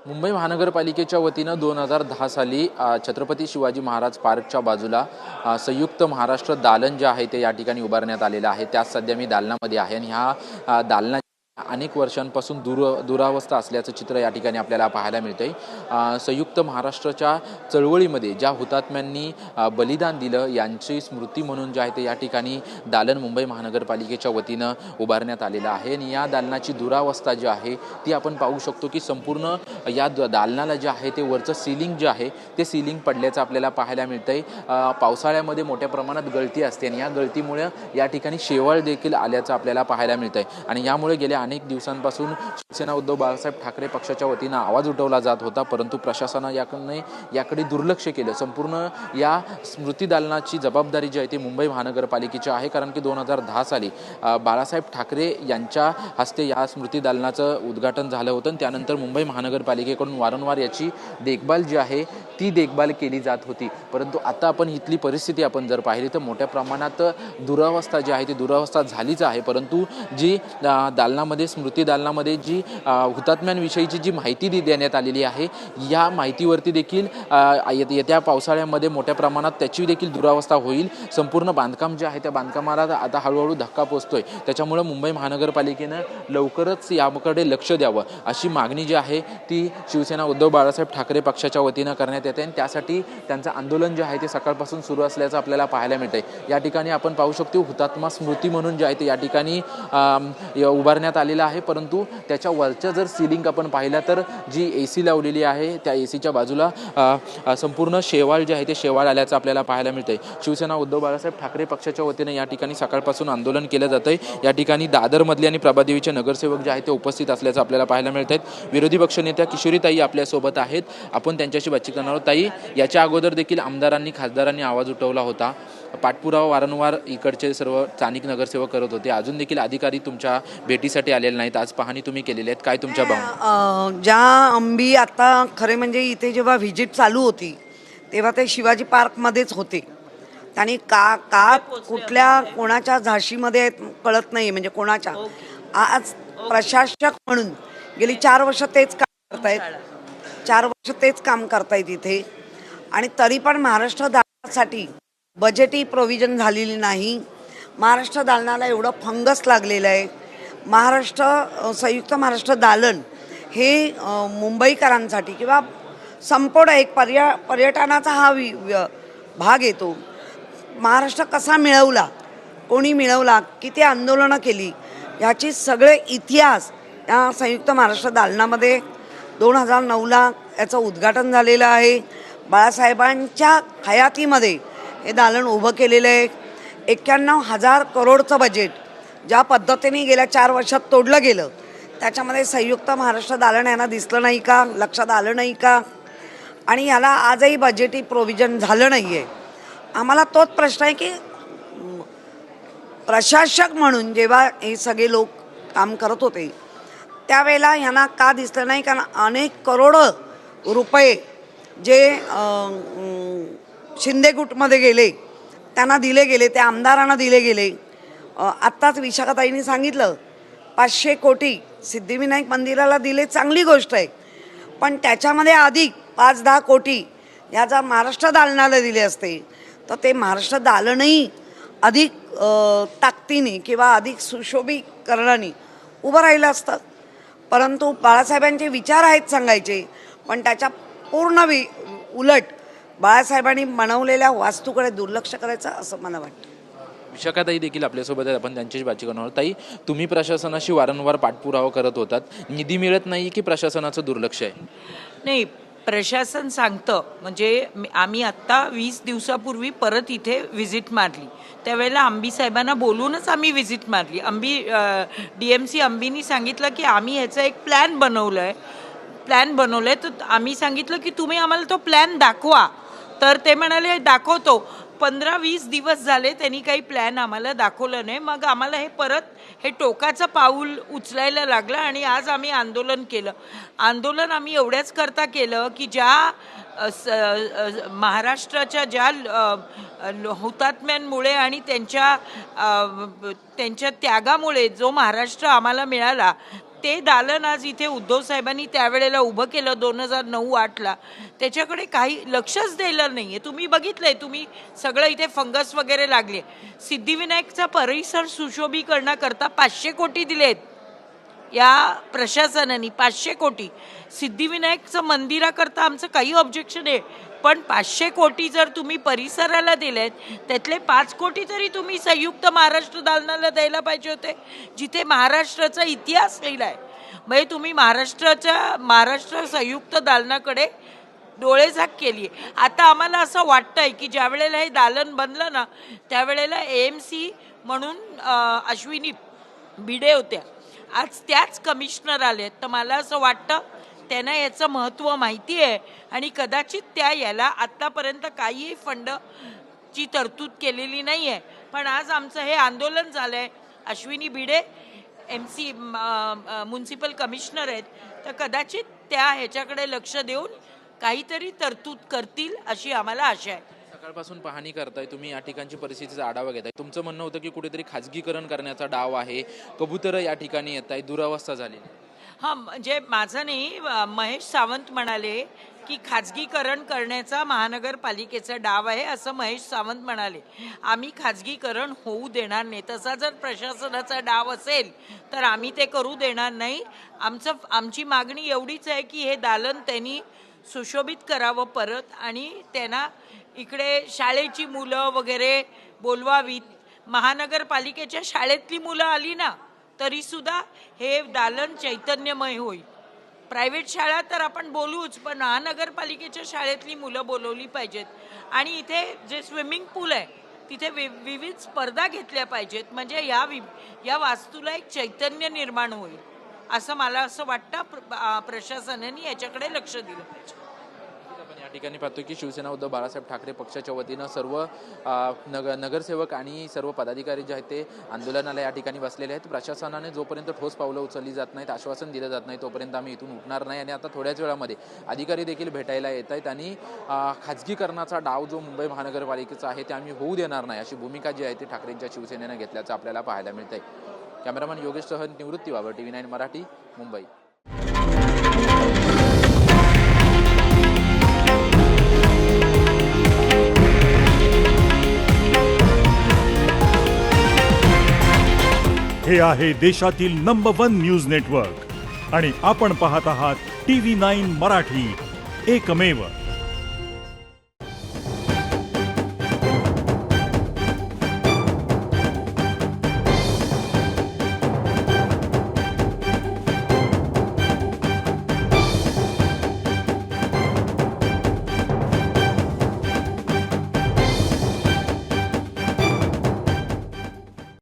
मुंबई महानगरपालिकेच्या वतीनं 2010 साली छत्रपती शिवाजी महाराज पार्कच्या बाजूला संयुक्त महाराष्ट्र दालन जे आहे ते या ठिकाणी उभारण्यात आलेलं आहे। त्याच सध्या मी दालनामध्ये आहे आणि ह्या दालना अनेक वर्षांपासून दुरावस्था असल्याचं चित्र या ठिकाणी आपल्याला पाहायला मिळतंय। संयुक्त महाराष्ट्राच्या चळवळीमध्ये ज्या हुतात्म्यांनी बलिदान दिलं यांची स्मृती म्हणून जे आहे ते या ठिकाणी दालन मुंबई महानगरपालिकेच्या वतीनं उभारण्यात आलेलं आहे आणि या दालनाची दुरावस्था जी आहे ती आपण पाहू शकतो की संपूर्ण या दालनाला जे आहे ते वरचं सीलिंग जे आहे ते सीलिंग पडल्याचं आपल्याला पाहायला मिळतंय। पावसाळ्यामध्ये मोठ्या प्रमाणात गळती असते आणि या गळतीमुळे या ठिकाणी शेवाळ देखील आल्याचं आपल्याला पाहायला मिळतंय आणि यामुळे गेल्या अनेक दिवसांपासून शिवसेना उद्धव बाळासाहेब ठाकरे पक्षाच्या वतीनं आवाज उठवला जात होता, परंतु प्रशासनाने याकडे दुर्लक्ष केलं। संपूर्ण या स्मृती दालनाची जबाबदारी जी आहे ती मुंबई महानगरपालिकेची आहे, कारण की 2010 साली बाळासाहेब ठाकरे यांच्या हस्ते या स्मृती दालनाचं उद्घाटन झालं होतं। त्यानंतर मुंबई महानगरपालिकेकडून वारंवार याची देखभाल जी आहे ती देखभाल केली जात होती, परंतु आता आपण इथली परिस्थिती आपण जर पाहिली तर मोठ्या प्रमाणात दुरावस्था जी आहे ती दुरावस्था झालीच आहे। परंतु जी दालनामध्ये स्मृती दालनामध्ये जी हुतात्म्यांविषयीची जी माहिती देण्यात आलेली आहे या माहितीवरती देखील येत्या पावसाळ्यामध्ये मोठ्या प्रमाणात त्याची देखील दुरावस्था होईल। संपूर्ण बांधकाम जे आहे त्या बांधकामाला आता हळूहळू धक्का पोचतोय, त्याच्यामुळे मुंबई महानगरपालिकेनं लवकरच याकडे लक्ष द्यावं अशी मागणी जी आहे ती शिवसेना उद्धव बाळासाहेब ठाकरे पक्षाच्या वतीनं करण्यात येते आणि त्यासाठी त्यांचं आंदोलन जे आहे ते सकाळपासून सुरू असल्याचं आपल्याला पाहायला मिळतंय। या ठिकाणी आपण पाहू शकतो हुतात्मा स्मृती म्हणून जे आहे ते या ठिकाणी उभारण्यात आलेलं आहे, परंतु त्याच्या वरच्या जर सीलिंग आपण पाहिलं तर जी AC लावलेली आहे त्या ACच्या बाजूला संपूर्ण शेवाळ जे आहे ते शेवाळ आल्याचं आपल्याला पाहायला मिळतंय। शिवसेना उद्धव बाळासाहेब ठाकरे पक्षाच्या वतीनं या ठिकाणी सकाळपासून आंदोलन केलं जातंय। या ठिकाणी दादरमधले आणि प्रभादेवीचे नगरसेवक जे आहेत ते उपस्थित असल्याचं आपल्याला पाहायला मिळत आहेत। विरोधी पक्षनेत्या किशोरीताई आपल्यासोबत आहेत, आपण त्यांच्याशी बातचीत करणार आहोत। ताई, याच्या अगोदर देखील आमदारांनी खासदारांनी आवाज उठवला होता, पाठपुरावा वारंवार इकडचे सर्व स्थानिक नगरसेवक करत होते, अजून देखील अधिकारी तुमच्या भेटीसाठी आलेले नाहीत, आज पाहणी तुम्ही केलेली आहेत, काय तुमच्या भावना? ज्या अंबी आता खरे म्हणजे इथे जेव्हा व्हिजिट चालू होती तेव्हा ते शिवाजी पार्कमध्येच होते आणि का कुठल्या कोणाच्या झाशीमध्ये कळत नाही, म्हणजे कोणाच्या आज प्रशासक म्हणून गेली 4 वर्ष तेच काम करतायत, 4 वर्ष तेच काम करतायत इथे, आणि तरी पण महाराष्ट्र दालनासाठी बजेटही प्रोव्हिजन झालेली नाही। महाराष्ट्र दालनाला एवढं फंगस लागलेलं आहे। संयुक्त महाराष्ट्र दालन हे मुंबईकरांसाठी किंवा संपूर्ण एक पर्यटनाचा हा भाग येतो। महाराष्ट्र कसा मिळवला, कोणी मिळवला, किती आंदोलनं केली, याची सगळे इतिहास या संयुक्त महाराष्ट्र दालनामध्ये 2009ला याचं उद्घाटन झालेलं आहे। बाळासाहेबांच्या हयातीमध्ये हे दालन उभं केलेलं आहे। 91,000 करोडचं बजेट ज्या पद्धतीने गेल्या 4 वर्षात तोडलं गेलं त्याच्यामध्ये संयुक्त महाराष्ट्र दालन यांना दिसलं नाही का, लक्षात आलं नाही का, आणि याला आजही बजेटही प्रोव्हिजन झालं नाही आहे। आम्हाला तोच प्रश्न आहे की प्रशासक म्हणून जेव्हा हे सगळे लोक काम करत होते त्यावेळेला यांना का दिसलं नाही, कारण अनेक करोडो रुपये जे शिंदे गुटमध्ये गेले त्यांना दिले गेले, त्या आमदारांना दिले गेले। आत्ताच विशाखाताईंनी सांगितलं 500 कोटी सिद्धिविनायक मंदिराला दिले, चांगली गोष्ट आहे, पण त्याच्यामध्ये अधिक 5-10 कोटी या जर महाराष्ट्र दालनाला दिले असते तर ते महाराष्ट्र दालनही अधिक ताकदीने किंवा अधिक सुशोभीकरणाने उभं राहिलं असतं। परंतु बाळासाहेबांचे विचार आहेत सांगायचे, पण त्याच्या पूर्ण उलट बाळासाहेबांनी बनवलेल्या वास्तूकडे दुर्लक्ष करायचं असं मला वाटतं। विशाखाताई देखील आपल्यासोबत आहेत, आपण त्यांच्याशी बातचीत करणार आहोत। ताई, तुम्ही प्रशासनाशी वारंवार पाठपुरावा करत होतात, निधी मिळत नाही की प्रशासनाचं दुर्लक्ष आहे? नाही, प्रशासन सांगतं, म्हणजे आम्ही आत्ता 20 दिवसापूर्वी परत इथे व्हिजिट मारली, त्यावेळेला अंबी साहेबांना बोलूनच आम्ही व्हिजिट मारली। DMC अंबीनी सांगितलं की आम्ही ह्याचा एक प्लॅन बनवलं आहे, तर आम्ही सांगितलं की तुम्ही आम्हाला तो प्लॅन दाखवा, तर ते म्हणाले दाखवतो। 15-20 दिवस झाले त्यांनी काही प्लॅन आम्हाला दाखवलं नाही, मग आम्हाला हे टोकाचं पाऊल उचलायला लागलं आणि आज आम्ही आंदोलन केलं। आंदोलन आम्ही एवढ्याच करता केलं की ज्या महाराष्ट्राच्या ज्या हुतात्म्यांमुळे आणि त्यांच्या त्यागामुळे जो महाराष्ट्र आम्हाला मिळाला ते दालन आज इथे उद्धव साहेबांनी त्यावेळेला उभं केलं 2009-08ला, त्याच्याकडे काही लक्षच दिलं नाही आहे. तुम्ही बघितलंय, तुम्ही सगळं इथे फंगस वगैरे लागले. सिद्धिविनायकचा परिसर सुशोभीकरणाकरता 500 कोटी दिलेत या प्रशासनाने, 500 कोटी. सिद्धिविनायकचं मंदिराकरता आमचं काही ऑब्जेक्शन आहे, पण 500 कोटी जर तुम्ही परिसराला दिलेत, त्यातले 5 कोटी तरी तुम्ही संयुक्त महाराष्ट्र दालनाला द्यायला पाहिजे होते, जिथे महाराष्ट्राचा इतिहास लिहिलाय. म्हणजे तुम्ही महाराष्ट्र संयुक्त दालनाकडे डोळेझाक केली. आता आम्हाला असं वाटतंय की ज्या वेळेला हे दालन बनलं ना, त्यावेळेला AMC म्हणून अश्विनी भिडे होत्या, आज त्याच कमिशनर आलेत. तर मला असं वाटतं त्यांना याचं महत्त्व माहिती आहे आणि कदाचित त्या याला आत्तापर्यंत काहीही फंडची तरतूद केलेली नाही आहे. पण आज आमचं हे आंदोलन झालं आहे, Ashwini Bhide MC municipal commissioner आहेत, तर कदाचित त्या ह्याच्याकडे लक्ष देऊन काहीतरी तरतूद करतील अशी आम्हाला आशा आहे. सकाळपासून पाहणी करताय तुम्ही, या ठिकाणची परिस्थितीचा आढावा घेताय. तुमचं म्हणणं होतं की कुठेतरी खाजगीकरण करण्याचा डाव आहे, कबुतरं या ठिकाणी येत आहे, दुरावस्था झालेली. हां, म्हणजे माझं नाही, महेश सावंत म्हणाले की खाजगीकरण करण्याचा महानगरपालिकेचा डाव आहे, असं महेश सावंत म्हणाले. आम्ही खाजगीकरण होऊ देणार नाही. तसा जर प्रशासनाचा डाव असेल तर आम्ही ते करू देणार नाही. आमची मागणी एवढीच आहे की हे दालन त्यांनी सुशोभित करावं परत, आणि त्यांना इकडे शाळेची मुलं वगैरे बोलवावीत. महानगरपालिकेच्या शाळेतली मुलं आली ना तरीसुद्धा हे दालन चैतन्यमय होईल. प्रायव्हेट शाळा तर आपण बोलूच, पण महानगरपालिकेच्या शाळेतली मुलं बोलवली पाहिजेत. आणि इथे जे स्विमिंग पूल आहे तिथे विविध स्पर्धा घेतल्या पाहिजेत, म्हणजे या वास्तूला एक चैतन्य निर्माण होईल, असं मला असं वाटतं. प्रशासनाने याच्याकडे लक्ष दिलं पाहिजे. आपण या ठिकाणी पाहतो की शिवसेना उद्धव बाळासाहेब ठाकरे पक्षाच्या वतीनं सर्व नगरसेवक आणि सर्व पदाधिकारी जे आहेत ते आंदोलनाला या ठिकाणी बसलेले आहेत. प्रशासनाने जोपर्यंत ठोस पावलं उचलली जात नाहीत, आश्वासन दिलं जात नाही, तोपर्यंत आम्ही इथून उठणार नाही. आणि आता थोड्याच वेळामध्ये अधिकारी देखील भेटायला येत आहेत आणि खाजगीकरणाचा डाव जो मुंबई महानगरपालिकेचा आहे ते आम्ही होऊ देणार नाही, अशी भूमिका जी आहे ती ठाकरेंच्या शिवसेनेनं घेतल्याचं आपल्याला पाहायला मिळत आहे. कॅमेरामॅन योगेशसह निवृत्ती वावर, TV9 मराठी, मुंबई. हे आहे देशातील नंबर 1 न्यूज नेटवर्क आणि आपण पाहत आहात TV9 मराठी, एकमेव.